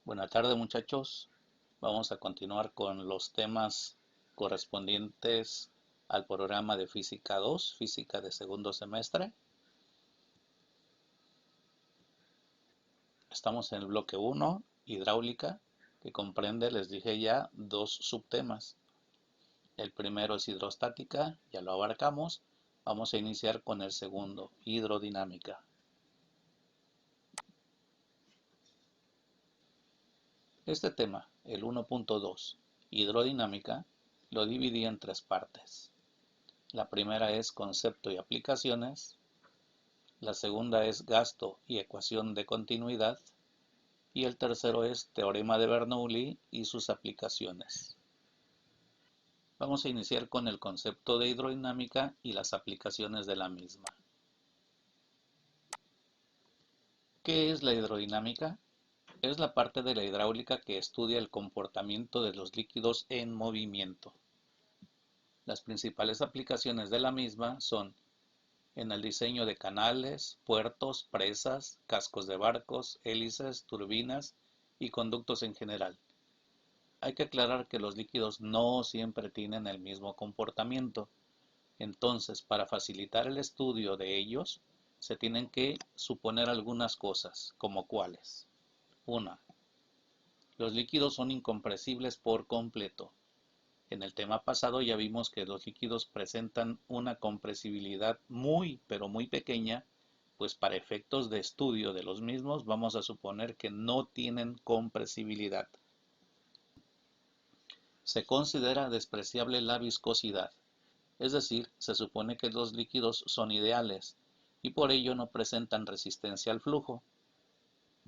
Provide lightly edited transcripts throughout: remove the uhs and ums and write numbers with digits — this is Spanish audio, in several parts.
Buenas tardes muchachos, vamos a continuar con los temas correspondientes al programa de Física 2, Física de segundo semestre. Estamos en el bloque 1, Hidráulica, que comprende, les dije ya, dos subtemas. El primero es hidrostática, ya lo abarcamos. Vamos a iniciar con el segundo, hidrodinámica. Este tema, el 1.2, hidrodinámica, lo dividí en tres partes. La primera es concepto y aplicaciones, la segunda es gasto y ecuación de continuidad, y el tercero es teorema de Bernoulli y sus aplicaciones. Vamos a iniciar con el concepto de hidrodinámica y las aplicaciones de la misma. ¿Qué es la hidrodinámica? Es la parte de la hidráulica que estudia el comportamiento de los líquidos en movimiento. Las principales aplicaciones de la misma son en el diseño de canales, puertos, presas, cascos de barcos, hélices, turbinas y conductos en general. Hay que aclarar que los líquidos no siempre tienen el mismo comportamiento. Entonces, para facilitar el estudio de ellos, se tienen que suponer algunas cosas, como cuáles. 1. Los líquidos son incompresibles por completo. En el tema pasado ya vimos que los líquidos presentan una compresibilidad muy, pero muy pequeña, pues para efectos de estudio de los mismos vamos a suponer que no tienen compresibilidad. Se considera despreciable la viscosidad, es decir, se supone que los líquidos son ideales y por ello no presentan resistencia al flujo,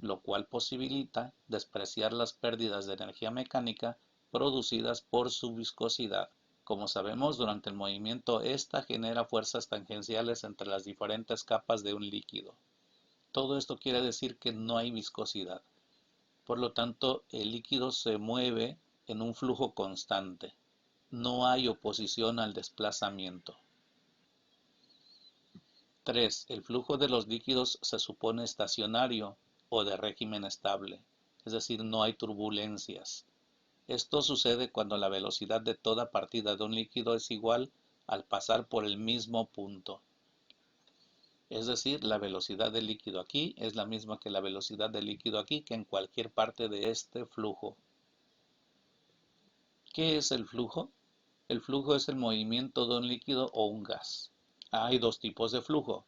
lo cual posibilita despreciar las pérdidas de energía mecánica producidas por su viscosidad. Como sabemos, durante el movimiento esta genera fuerzas tangenciales entre las diferentes capas de un líquido. Todo esto quiere decir que no hay viscosidad. Por lo tanto, el líquido se mueve en un flujo constante. No hay oposición al desplazamiento. 3. El flujo de los líquidos se supone estacionario o de régimen estable, es decir, no hay turbulencias. Esto sucede cuando la velocidad de toda partida de un líquido es igual al pasar por el mismo punto. Es decir, la velocidad del líquido aquí es la misma que la velocidad del líquido aquí que en cualquier parte de este flujo. ¿Qué es el flujo? El flujo es el movimiento de un líquido o un gas. Hay dos tipos de flujo.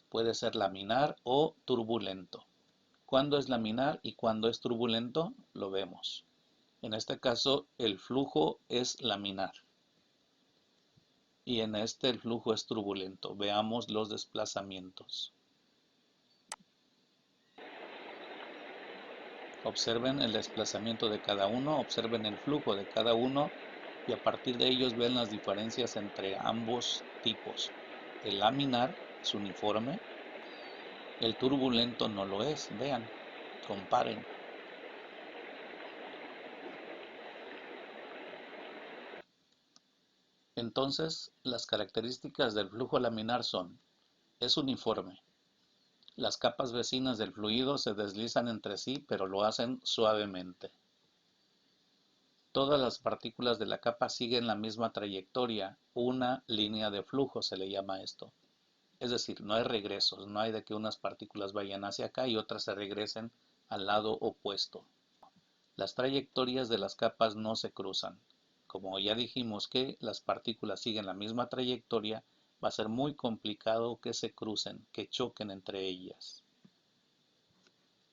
Puede ser laminar o turbulento. ¿Cuándo es laminar y cuándo es turbulento? Lo vemos. En este caso, el flujo es laminar. Y en este el flujo es turbulento. Veamos los desplazamientos. Observen el desplazamiento de cada uno, observen el flujo de cada uno y a partir de ellos ven las diferencias entre ambos tipos. El laminar es uniforme, el turbulento no lo es. Vean, comparen. Entonces, las características del flujo laminar son: es uniforme. Las capas vecinas del fluido se deslizan entre sí, pero lo hacen suavemente. Todas las partículas de la capa siguen la misma trayectoria, una línea de flujo se le llama esto. Es decir, no hay regresos, no hay de que unas partículas vayan hacia acá y otras se regresen al lado opuesto. Las trayectorias de las capas no se cruzan. Como ya dijimos que las partículas siguen la misma trayectoria, va a ser muy complicado que se crucen, que choquen entre ellas.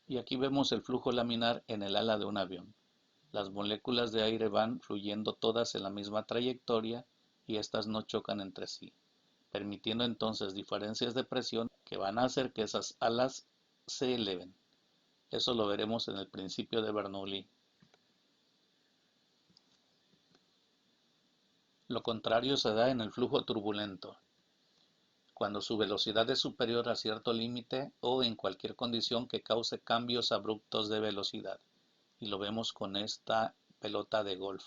Y aquí vemos el flujo laminar en el ala de un avión. Las moléculas de aire van fluyendo todas en la misma trayectoria y estas no chocan entre sí, permitiendo entonces diferencias de presión que van a hacer que esas alas se eleven. Eso lo veremos en el principio de Bernoulli. Lo contrario se da en el flujo turbulento, cuando su velocidad es superior a cierto límite o en cualquier condición que cause cambios abruptos de velocidad. Y lo vemos con esta pelota de golf.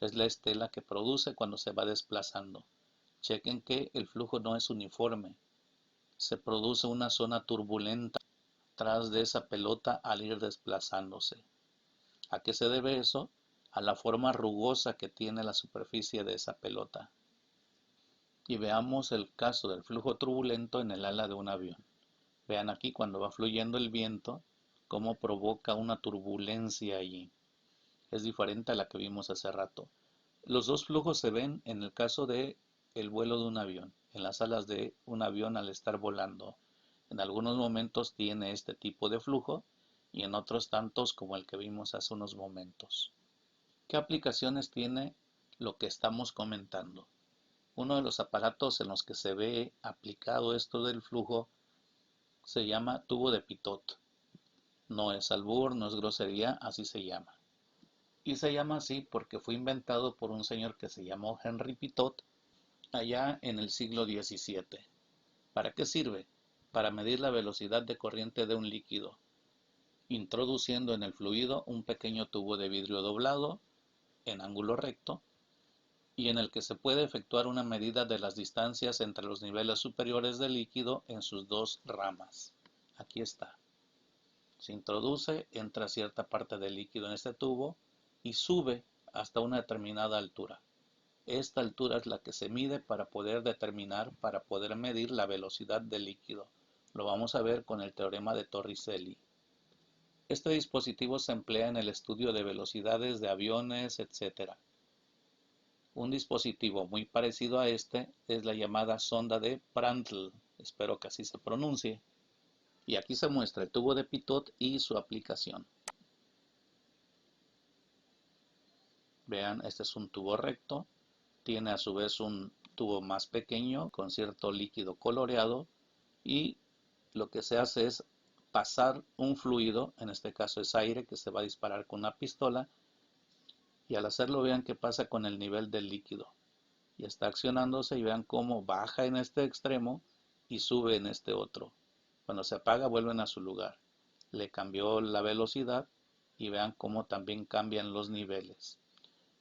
Es la estela que produce cuando se va desplazando. Chequen que el flujo no es uniforme. Se produce una zona turbulenta tras de esa pelota al ir desplazándose. ¿A qué se debe eso? A la forma rugosa que tiene la superficie de esa pelota. Y veamos el caso del flujo turbulento en el ala de un avión. Vean aquí cuando va fluyendo el viento, cómo provoca una turbulencia allí. Es diferente a la que vimos hace rato. Los dos flujos se ven en el caso de el vuelo de un avión, en las alas de un avión al estar volando. En algunos momentos tiene este tipo de flujo y en otros tantos como el que vimos hace unos momentos. ¿Qué aplicaciones tiene lo que estamos comentando? Uno de los aparatos en los que se ve aplicado esto del flujo se llama tubo de Pitot. No es albur, no es grosería, así se llama. Y se llama así porque fue inventado por un señor que se llamó Henry Pitot allá en el siglo XVII. ¿Para qué sirve? Para medir la velocidad de corriente de un líquido, introduciendo en el fluido un pequeño tubo de vidrio doblado en ángulo recto y en el que se puede efectuar una medida de las distancias entre los niveles superiores del líquido en sus dos ramas. Aquí está. Se introduce, entra cierta parte del líquido en este tubo y sube hasta una determinada altura. Esta altura es la que se mide para poder medir la velocidad del líquido. Lo vamos a ver con el teorema de Torricelli. Este dispositivo se emplea en el estudio de velocidades de aviones, etc. Un dispositivo muy parecido a este es la llamada sonda de Prandtl, espero que así se pronuncie. Y aquí se muestra el tubo de Pitot y su aplicación. Vean, este es un tubo recto, tiene a su vez un tubo más pequeño con cierto líquido coloreado y lo que se hace es pasar un fluido, en este caso es aire que se va a disparar con una pistola y al hacerlo vean qué pasa con el nivel del líquido. Y está accionándose y vean cómo baja en este extremo y sube en este otro. Cuando se apaga vuelven a su lugar. Le cambió la velocidad y vean cómo también cambian los niveles.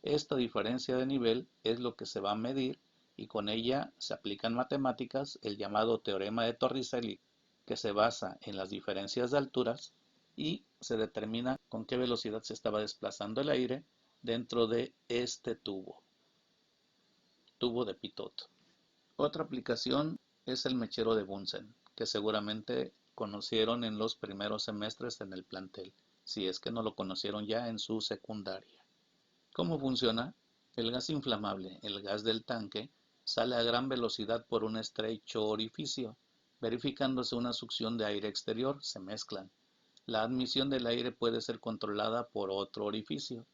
Esta diferencia de nivel es lo que se va a medir y con ella se aplican matemáticas el llamado teorema de Torricelli, que se basa en las diferencias de alturas y se determina con qué velocidad se estaba desplazando el aire dentro de este tubo de Pitot. Otra aplicación es el mechero de Bunsen, que seguramente conocieron en los primeros semestres en el plantel, si es que no lo conocieron ya en su secundaria. ¿Cómo funciona? El gas inflamable, el gas del tanque, sale a gran velocidad por un estrecho orificio. Verificándose una succión de aire exterior, se mezclan. La admisión del aire puede ser controlada por otro orificio.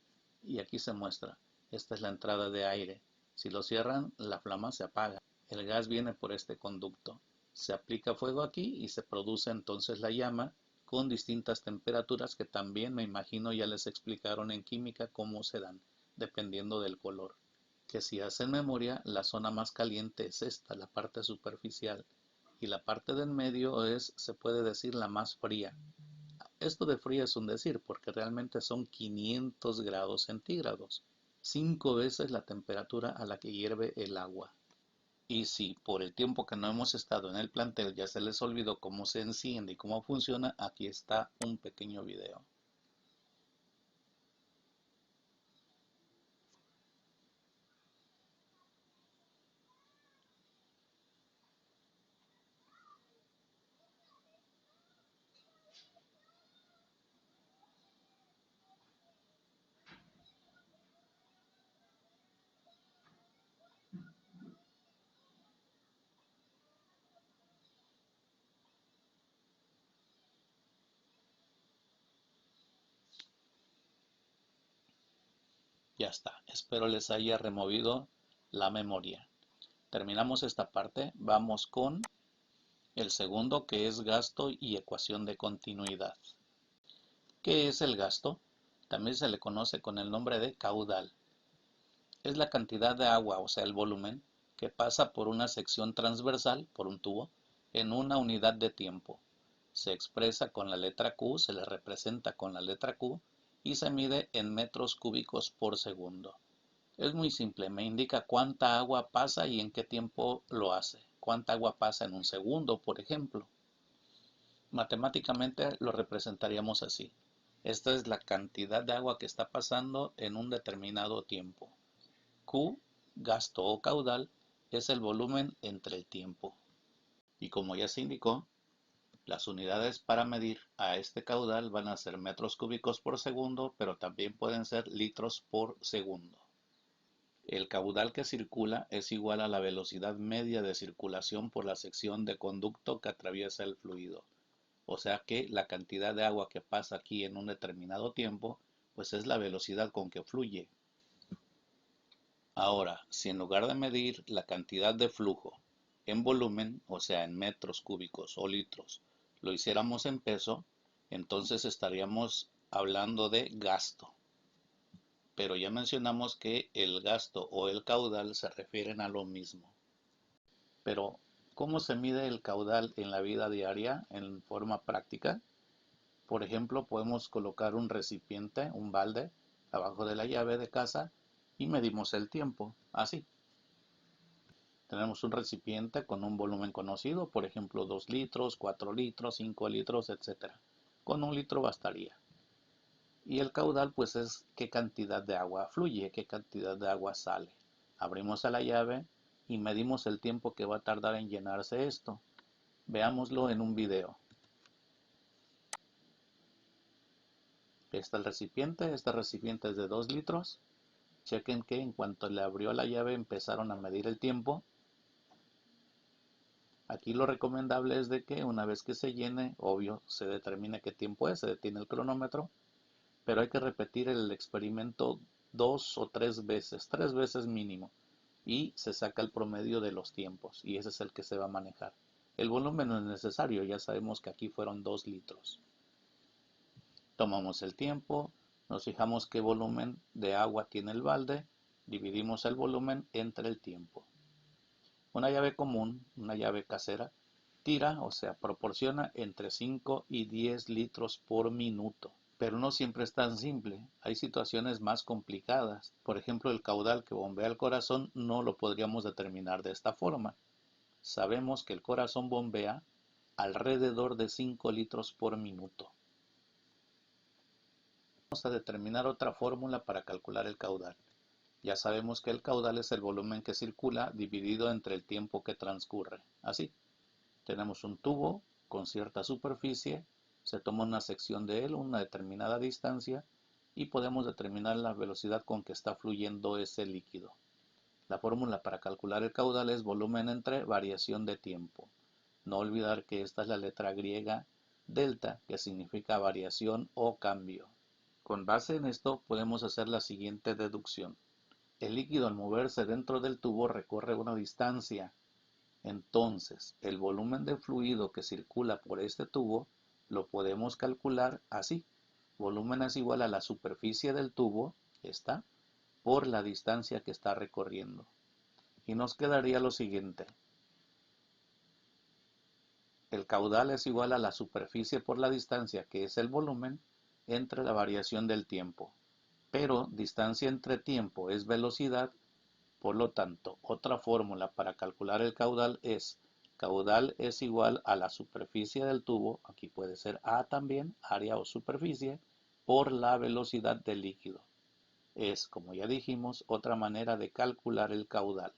Y aquí se muestra. Esta es la entrada de aire. Si lo cierran, la flama se apaga. El gas viene por este conducto. Se aplica fuego aquí y se produce entonces la llama con distintas temperaturas que también me imagino ya les explicaron en química cómo se dan, dependiendo del color. Que si hacen memoria, la zona más caliente es esta, la parte superficial, y la parte del medio es, se puede decir, la más fría. Esto de fría es un decir, porque realmente son 500 grados centígrados, 5 veces la temperatura a la que hierve el agua. Y si por el tiempo que no hemos estado en el plantel ya se les olvidó cómo se enciende y cómo funciona, aquí está un pequeño video. Ya está, espero les haya removido la memoria. Terminamos esta parte, vamos con el segundo que es gasto y ecuación de continuidad. ¿Qué es el gasto? También se le conoce con el nombre de caudal. Es la cantidad de agua, o sea el volumen, que pasa por una sección transversal, por un tubo, en una unidad de tiempo. Se expresa con la letra Q, se le representa con la letra Q y se mide en metros cúbicos por segundo. Es muy simple, me indica cuánta agua pasa y en qué tiempo lo hace. Cuánta agua pasa en un segundo, por ejemplo. Matemáticamente lo representaríamos así. Esta es la cantidad de agua que está pasando en un determinado tiempo. Q, gasto o caudal, es el volumen entre el tiempo. Y como ya se indicó, las unidades para medir a este caudal van a ser metros cúbicos por segundo, pero también pueden ser litros por segundo. El caudal que circula es igual a la velocidad media de circulación por la sección de conducto que atraviesa el fluido. O sea que la cantidad de agua que pasa aquí en un determinado tiempo, pues es la velocidad con que fluye. Ahora, si en lugar de medir la cantidad de flujo en volumen, o sea en metros cúbicos o litros, lo hiciéramos en peso, entonces estaríamos hablando de gasto. Pero ya mencionamos que el gasto o el caudal se refieren a lo mismo. Pero, ¿cómo se mide el caudal en la vida diaria en forma práctica? Por ejemplo, podemos colocar un recipiente, un balde, abajo de la llave de casa y medimos el tiempo, así. Tenemos un recipiente con un volumen conocido, por ejemplo 2 litros, 4 litros, 5 litros, etc. Con 1 litro bastaría. Y el caudal pues es qué cantidad de agua fluye, qué cantidad de agua sale. Abrimos a la llave y medimos el tiempo que va a tardar en llenarse esto. Veámoslo en un video. Está el recipiente, este recipiente es de 2 litros. Chequen que en cuanto le abrió la llave empezaron a medir el tiempo. Aquí lo recomendable es de que una vez que se llene, obvio, se determine qué tiempo es, se detiene el cronómetro, pero hay que repetir el experimento 2 o 3 veces, 3 veces mínimo, y se saca el promedio de los tiempos, y ese es el que se va a manejar. El volumen no es necesario, ya sabemos que aquí fueron 2 litros. Tomamos el tiempo, nos fijamos qué volumen de agua tiene el balde, dividimos el volumen entre el tiempo. Una llave común, una llave casera, tira, o sea, proporciona entre 5 y 10 litros por minuto. Pero no siempre es tan simple, hay situaciones más complicadas. Por ejemplo, el caudal que bombea el corazón no lo podríamos determinar de esta forma. Sabemos que el corazón bombea alrededor de 5 litros por minuto. Vamos a determinar otra fórmula para calcular el caudal. Ya sabemos que el caudal es el volumen que circula dividido entre el tiempo que transcurre. Así, tenemos un tubo con cierta superficie, se toma una sección de él, una determinada distancia, y podemos determinar la velocidad con que está fluyendo ese líquido. La fórmula para calcular el caudal es volumen entre variación de tiempo. No olvidar que esta es la letra griega delta, que significa variación o cambio. Con base en esto podemos hacer la siguiente deducción. El líquido al moverse dentro del tubo recorre una distancia. Entonces, el volumen de fluido que circula por este tubo lo podemos calcular así. Volumen es igual a la superficie del tubo, esta, por la distancia que está recorriendo. Y nos quedaría lo siguiente. El caudal es igual a la superficie por la distancia, que es el volumen, entre la variación del tiempo. Pero distancia entre tiempo es velocidad, por lo tanto, otra fórmula para calcular el caudal es igual a la superficie del tubo, aquí puede ser A también, área o superficie, por la velocidad del líquido. Es, como ya dijimos, otra manera de calcular el caudal.